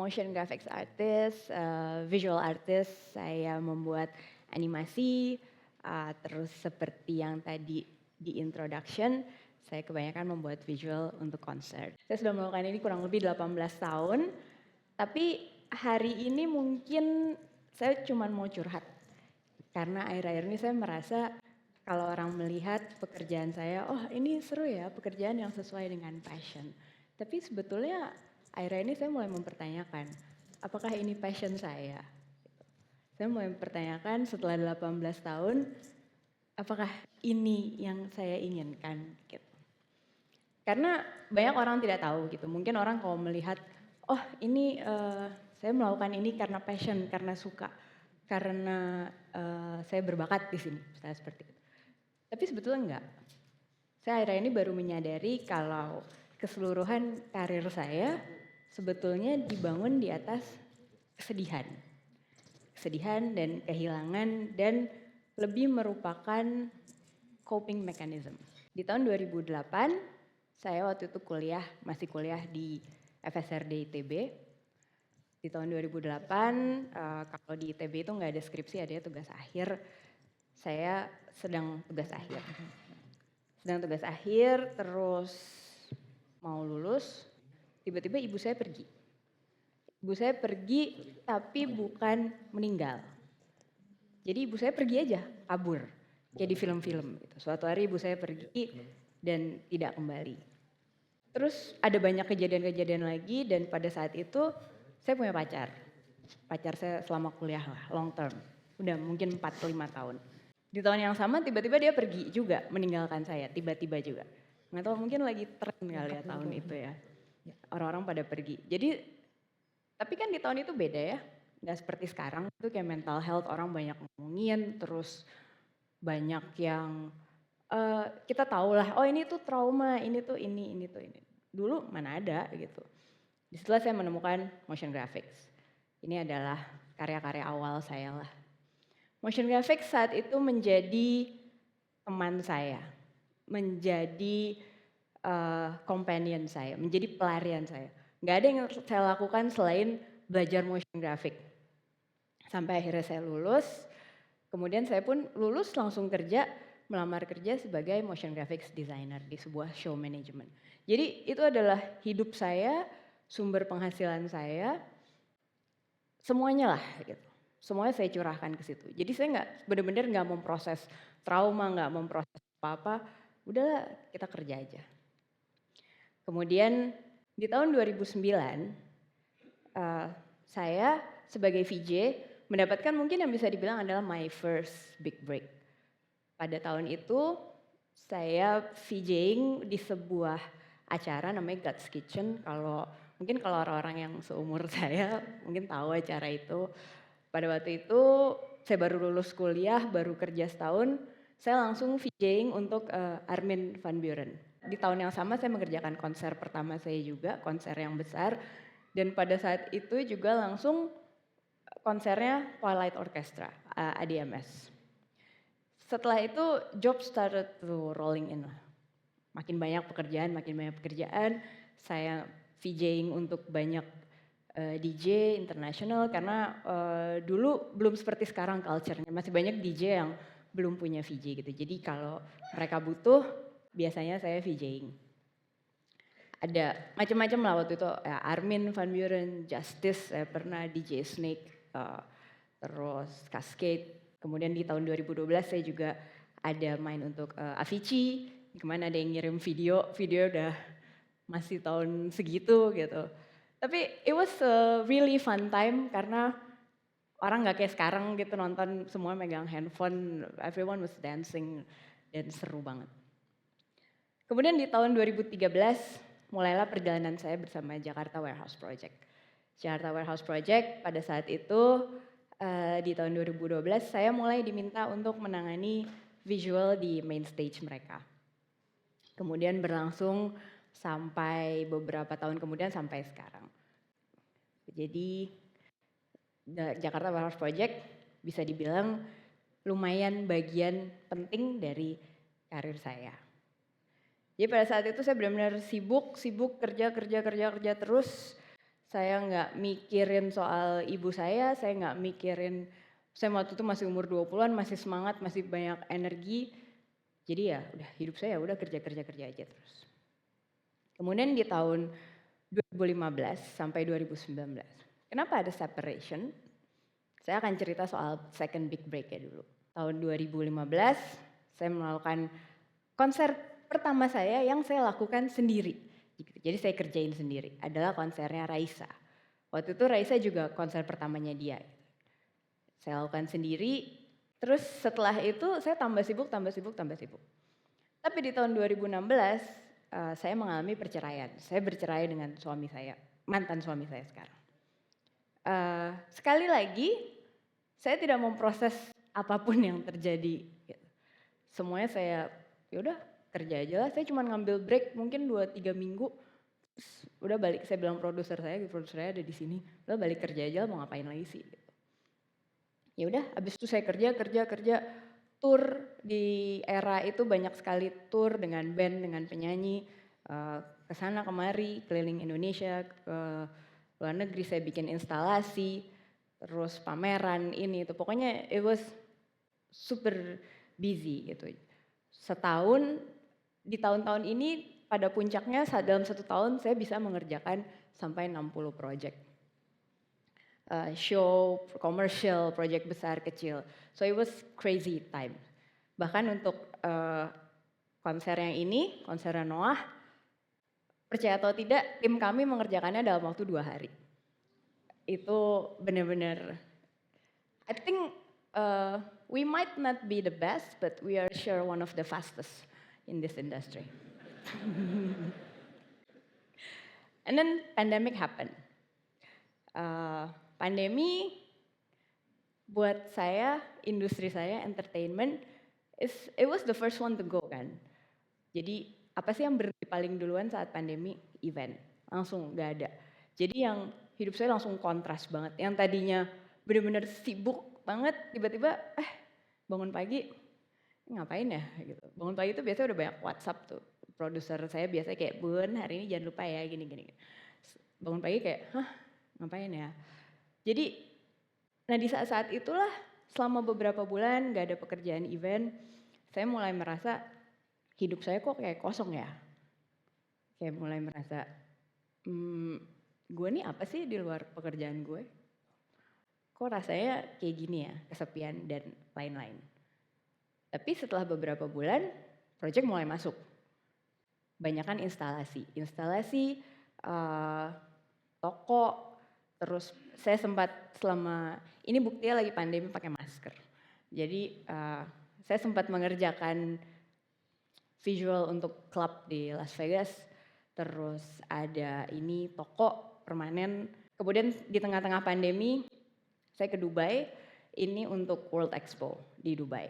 motion graphics artist, visual artist, saya membuat animasi, terus seperti yang tadi di introduction, saya kebanyakan membuat visual untuk konser. Saya sudah melakukan ini kurang lebih 18 tahun, tapi hari ini mungkin saya cuma mau curhat. Karena akhir-akhir ini saya merasa kalau orang melihat pekerjaan saya, oh ini seru ya, pekerjaan yang sesuai dengan passion. Tapi sebetulnya akhir-akhir ini saya mulai mempertanyakan, apakah ini passion saya? Saya mulai mempertanyakan setelah 18 tahun, apakah ini yang saya inginkan? Gitu. Karena banyak orang tidak tahu gitu, mungkin orang kalau melihat, oh ini saya melakukan ini karena passion, karena suka, karena saya berbakat di sini, misalnya seperti itu. Tapi sebetulnya enggak. Saya akhir-akhir ini baru menyadari kalau keseluruhan karir saya sebetulnya dibangun di atas kesedihan. Kesedihan dan kehilangan dan lebih merupakan coping mechanism. Di tahun 2008, saya waktu itu masih kuliah di FSRD ITB. Di tahun 2008, kalau di ITB itu nggak ada skripsi, ada tugas akhir. Saya sedang tugas akhir. Terus mau lulus, tiba-tiba ibu saya pergi. Ibu saya pergi tapi bukan meninggal. Jadi ibu saya pergi aja, kabur. Kayak di film-film gitu. Suatu hari ibu saya pergi dan tidak kembali. Terus ada banyak kejadian-kejadian lagi dan pada saat itu saya punya pacar. Pacar saya selama kuliah lah, long term. Udah mungkin 4-5 tahun. Di tahun yang sama tiba-tiba dia pergi juga, meninggalkan saya, tiba-tiba juga. Nggak tahu mungkin lagi tren kali ya tahun itu ya. Orang-orang pada pergi. Jadi, tapi kan di tahun itu beda ya. Nggak seperti sekarang, itu kayak mental health orang banyak ngomongin, terus banyak yang kita tahu lah, oh ini tuh trauma, ini tuh ini tuh ini. Dulu mana ada gitu. Disitulah saya menemukan motion graphics. Ini adalah karya-karya awal saya lah. Motion graphics saat itu menjadi teman saya, menjadi companion saya, menjadi pelarian saya. Nggak ada yang saya lakukan selain belajar motion graphic. Sampai akhirnya saya lulus, kemudian saya pun lulus langsung kerja, melamar kerja sebagai motion graphics designer di sebuah show management. Jadi itu adalah hidup saya, sumber penghasilan saya, semuanya lah gitu. Semuanya saya curahkan ke situ. Jadi saya benar-benar nggak memproses trauma, nggak memproses apa-apa. Udahlah kita kerja aja. Kemudian di tahun 2009 saya sebagai VJ mendapatkan mungkin yang bisa dibilang adalah my first big break. Pada tahun itu saya VJing di sebuah acara namanya God's Kitchen. Mungkin kalau orang-orang yang seumur saya mungkin tahu acara itu. Pada waktu itu saya baru lulus kuliah, baru kerja setahun, saya langsung VJing untuk Armin van Buuren. Di tahun yang sama saya mengerjakan konser pertama saya juga, konser yang besar. Dan pada saat itu juga langsung konsernya Twilight Orchestra, ADMS. Setelah itu job started to rolling in lah. Makin banyak pekerjaan. Saya VJing untuk banyak DJ internasional karena dulu belum seperti sekarang culture-nya. Masih banyak DJ yang belum punya VJ gitu. Jadi kalau mereka butuh, biasanya saya VJing. Ada macam-macam lah waktu itu, ya, Armin van Buuren, Justice, saya pernah DJ Snake, terus Cascade. Kemudian di tahun 2012 saya juga ada main untuk Avicii, kemana ada yang ngirim video udah masih tahun segitu gitu. Tapi it was a really fun time karena orang nggak kayak sekarang gitu nonton semua megang handphone, everyone was dancing dan seru banget. Kemudian di tahun 2013 mulailah perjalanan saya bersama Jakarta Warehouse Project. Jakarta Warehouse Project pada saat itu di tahun 2012 saya mulai diminta untuk menangani visual di main stage mereka. Kemudian berlangsung sampai beberapa tahun kemudian sampai sekarang. Jadi Jakarta Warehouse Project bisa dibilang lumayan bagian penting dari karir saya. Jadi pada saat itu saya benar-benar sibuk kerja terus Saya nggak mikirin soal ibu saya nggak mikirin saya waktu itu masih umur 20-an, masih semangat, masih banyak energi. Jadi ya udah hidup saya udah kerja aja terus. Kemudian di tahun 2015 sampai 2019. Kenapa ada separation? Saya akan cerita soal second big break ya dulu. Tahun 2015 saya melakukan konser pertama saya yang saya lakukan sendiri. Jadi saya kerjain sendiri. Adalah konsernya Raisa. Waktu itu Raisa juga konser pertamanya dia. Saya lakukan sendiri. Terus setelah itu saya tambah sibuk. Tapi di tahun 2016 saya mengalami perceraian. Saya bercerai dengan suami saya, mantan suami saya sekarang. Sekali lagi, saya tidak memproses apapun yang terjadi. Semuanya saya, yaudah kerja aja lah. Saya cuma ngambil break mungkin 2-3 minggu. Terus udah balik, saya bilang produser saya ada di sini. Udah balik kerja aja, mau ngapain lagi sih. Ya udah, abis itu saya kerja. Tour di era itu banyak sekali tour dengan band, dengan penyanyi. Kesana kemari, keliling Indonesia, ke luar negeri saya bikin instalasi, terus pameran ini itu. Pokoknya it was super busy gitu. Setahun, di tahun-tahun ini pada puncaknya dalam 1 tahun saya bisa mengerjakan sampai 60 project. Show, commercial, project besar, kecil. So it was crazy time. Bahkan untuk konser yang ini, konser Noah, percaya atau tidak, tim kami mengerjakannya dalam waktu 2 hari. Itu benar-benar, I think we might not be the best, but we are sure one of the fastest in this industry. And then pandemic happened. Pandemi buat saya, industri saya, entertainment, it was the first one to go kan. Jadi apa sih yang berhenti paling duluan saat pandemi? Event, langsung gak ada. Jadi yang hidup saya langsung kontras banget. Yang tadinya benar-benar sibuk banget, tiba-tiba bangun pagi, ngapain ya gitu. Bangun pagi itu biasanya udah banyak WhatsApp tuh. Produser saya biasanya kayak, Bun hari ini jangan lupa ya gini-gini. Bangun pagi kayak, ngapain ya. Jadi, nah di saat-saat itulah selama beberapa bulan gak ada pekerjaan event, saya mulai merasa hidup saya kok kayak kosong ya. Kayak mulai merasa, gue nih apa sih di luar pekerjaan gue? Kok rasanya kayak gini ya, kesepian dan lain-lain. Tapi setelah beberapa bulan, project mulai masuk. Banyakan instalasi, toko. Terus saya sempat selama, ini buktinya lagi pandemi pakai masker. Jadi saya sempat mengerjakan visual untuk klub di Las Vegas. Terus ada ini toko permanen. Kemudian di tengah-tengah pandemi saya ke Dubai. Ini untuk World Expo di Dubai.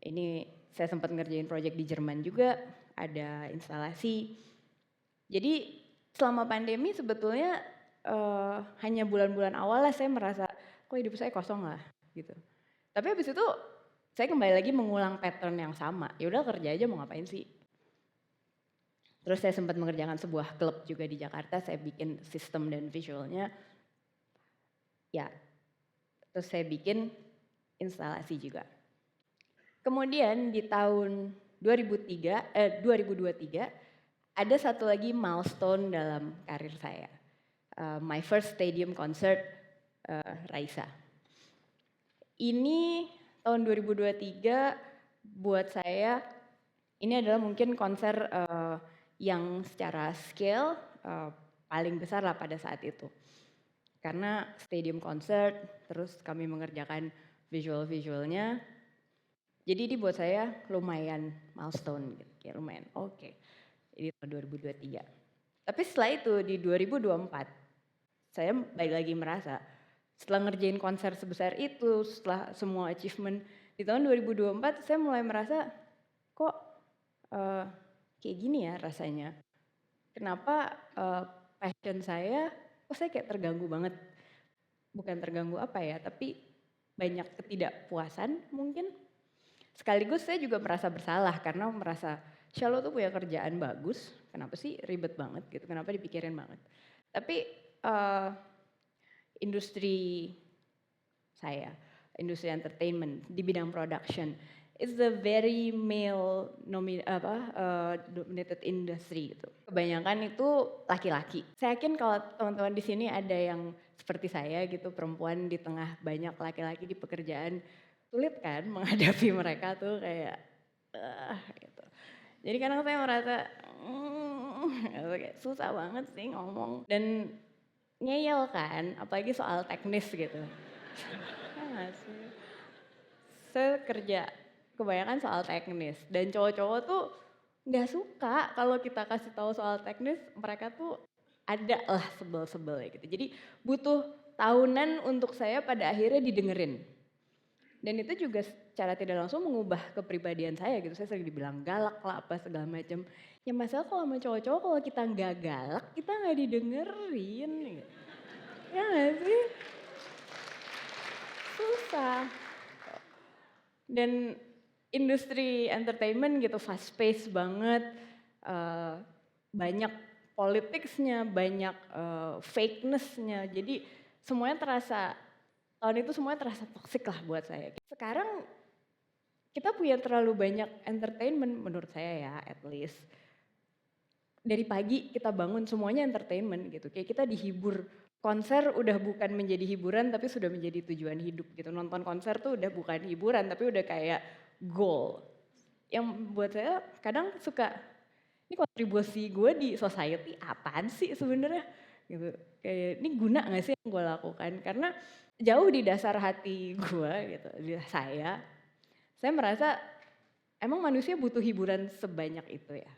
Ini saya sempat ngerjain project di Jerman juga. Ada instalasi. Jadi selama pandemi sebetulnya hanya bulan-bulan awal lah saya merasa kok hidup saya kosong lah gitu. Tapi habis itu saya kembali lagi mengulang pattern yang sama. Ya udah kerja aja mau ngapain sih. Terus saya sempat mengerjakan sebuah klub juga di Jakarta. Saya bikin sistem dan visualnya. Ya, terus saya bikin instalasi juga. Kemudian di tahun 2023 ada satu lagi milestone dalam karir saya. My first stadium concert Raisa. Ini tahun 2023 buat saya ini adalah mungkin konser yang secara scale paling besar lah pada saat itu. Karena stadium concert, terus kami mengerjakan visual-visualnya. Jadi ini buat saya lumayan milestone gitu, kayak lumayan oke. Ini tahun 2023. Tapi setelah itu di 2024 saya balik lagi merasa setelah ngerjain konser sebesar itu, setelah semua achievement di tahun 2024 saya mulai merasa kok kayak gini ya rasanya. Kenapa passion saya, kok saya kayak terganggu banget. Bukan terganggu apa ya, tapi banyak ketidakpuasan mungkin. Sekaligus saya juga merasa bersalah karena merasa Shallow tuh punya kerjaan bagus, kenapa sih ribet banget gitu, kenapa dipikirin banget. Tapi uh, industri saya, industri entertainment di bidang production. It's a very male dominated industry gitu. Kebanyakan itu laki-laki. Saya yakin kalau teman-teman di sini ada yang seperti saya gitu, perempuan di tengah banyak laki-laki di pekerjaan, sulit kan menghadapi mereka tuh kayak gitu. Jadi kadang saya merasa kayak susah banget sih ngomong dan ngeyel kan, apalagi soal teknis gitu. Ya nggak sih? Saya kerja kebanyakan soal teknis dan cowok-cowok tuh nggak suka kalau kita kasih tahu soal teknis, mereka tuh ada lah sebel-sebel ya gitu. Jadi butuh tahunan untuk saya pada akhirnya didengerin. Dan itu juga secara tidak langsung mengubah kepribadian saya gitu. Saya sering dibilang galak lah apa segala macam. Ya masalah kalau sama cowok-cowok kalau kita nggak galak, kita nggak didengerin. Gitu. Ya nggak sih? Susah. Dan industri entertainment gitu fast pace banget, banyak politicsnya, banyak fakeness-nya. Jadi semuanya terasa, tahun itu semuanya terasa toksik lah buat saya. Sekarang kita punya terlalu banyak entertainment menurut saya ya at least. Dari pagi kita bangun semuanya entertainment gitu, kayak kita dihibur. Konser udah bukan menjadi hiburan tapi sudah menjadi tujuan hidup gitu. Nonton konser tuh udah bukan hiburan tapi udah kayak goal. Yang buat saya kadang suka, ini kontribusi gue di society apaan sih sebenarnya? Gitu. Kayak ini guna gak sih yang gue lakukan? Karena jauh di dasar hati gue gitu, di saya merasa emang manusia butuh hiburan sebanyak itu ya.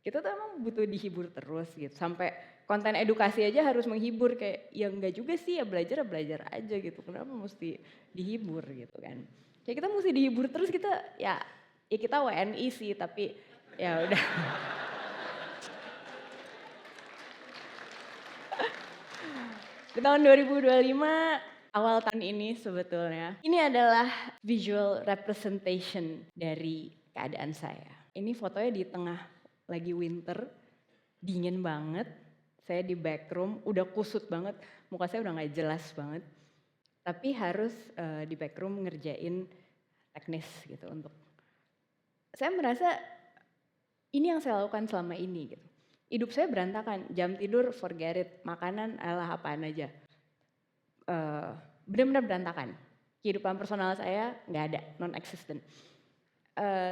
Kita tuh emang butuh dihibur terus gitu, sampai konten edukasi aja harus menghibur, kayak ya enggak juga sih, ya belajar aja gitu, kenapa mesti dihibur gitu kan. Kayak kita mesti dihibur terus, kita ya kita WNI sih tapi ya udah. Di tahun 2025 awal tahun ini sebetulnya, ini adalah visual representation dari keadaan saya. Ini fotonya di tengah lagi winter, dingin banget, saya di backroom, udah kusut banget, muka saya udah gak jelas banget. Tapi harus di backroom ngerjain teknis gitu untuk. Saya merasa ini yang saya lakukan selama ini gitu. Hidup saya berantakan, jam tidur forget it, makanan alah apaan aja. Benar-benar berantakan. Kehidupan personal saya nggak ada, non-existent.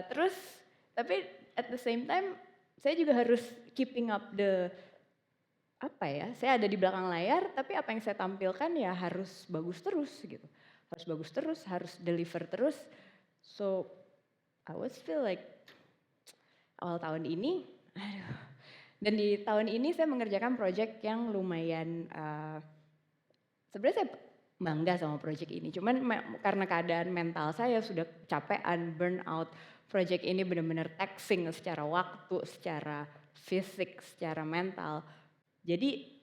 Terus, tapi at the same time, saya juga harus keeping up the, saya ada di belakang layar, tapi apa yang saya tampilkan ya harus bagus terus gitu. Harus bagus terus, harus deliver terus. So, I always feel like awal tahun ini, dan di tahun ini saya mengerjakan project yang lumayan, sebenarnya saya bangga sama project ini. Cuman karena keadaan mental saya sudah capean, burn out. Project ini benar-benar taxing secara waktu, secara fisik, secara mental. Jadi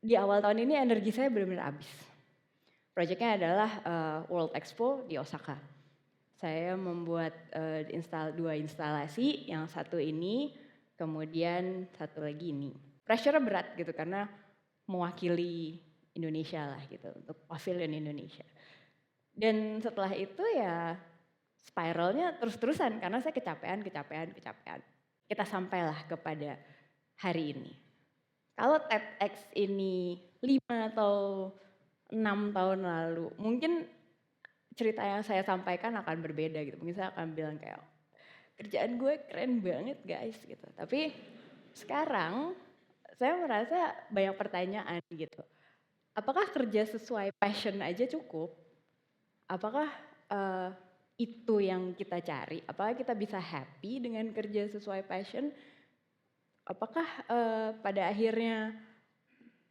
di awal tahun ini energi saya benar-benar habis. Projectnya adalah World Expo di Osaka. Saya membuat dua instalasi, yang satu ini, kemudian satu lagi ini. Pressure berat gitu karena mewakili Indonesia lah gitu, untuk pavilion Indonesia. Dan setelah itu ya spiralnya terus-terusan karena saya kecapean. Kita sampailah kepada hari ini. Kalau TEDx ini 5 atau 6 tahun lalu, mungkin cerita yang saya sampaikan akan berbeda gitu. Mungkin saya akan bilang kayak, kerjaan gue keren banget guys gitu. Tapi sekarang saya merasa banyak pertanyaan gitu. Apakah kerja sesuai passion aja cukup? Apakah itu yang kita cari? Apakah kita bisa happy dengan kerja sesuai passion? Apakah pada akhirnya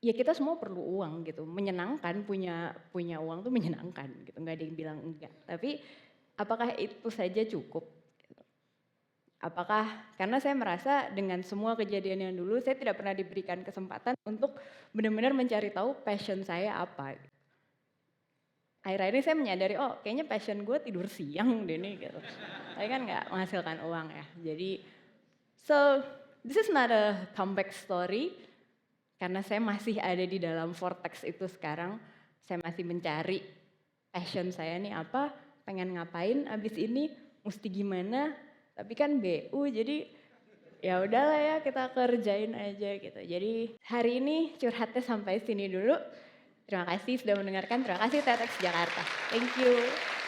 ya kita semua perlu uang gitu, menyenangkan, punya uang tuh menyenangkan gitu, nggak ada yang bilang enggak. Tapi apakah itu saja cukup? Apakah, karena saya merasa dengan semua kejadian yang dulu, saya tidak pernah diberikan kesempatan untuk benar-benar mencari tahu passion saya apa. Akhir-akhir ini saya menyadari, oh kayaknya passion gue tidur siang deh nih gitu. Tapi kan nggak menghasilkan uang ya. Jadi, so this is not a comeback story. Karena saya masih ada di dalam vortex itu sekarang, saya masih mencari passion saya nih apa, pengen ngapain abis ini, mesti gimana, tapi kan BU jadi ya udahlah ya kita kerjain aja gitu. Jadi hari ini curhatnya sampai sini dulu. Terima kasih sudah mendengarkan, terima kasih TEDx Jakarta. Thank you.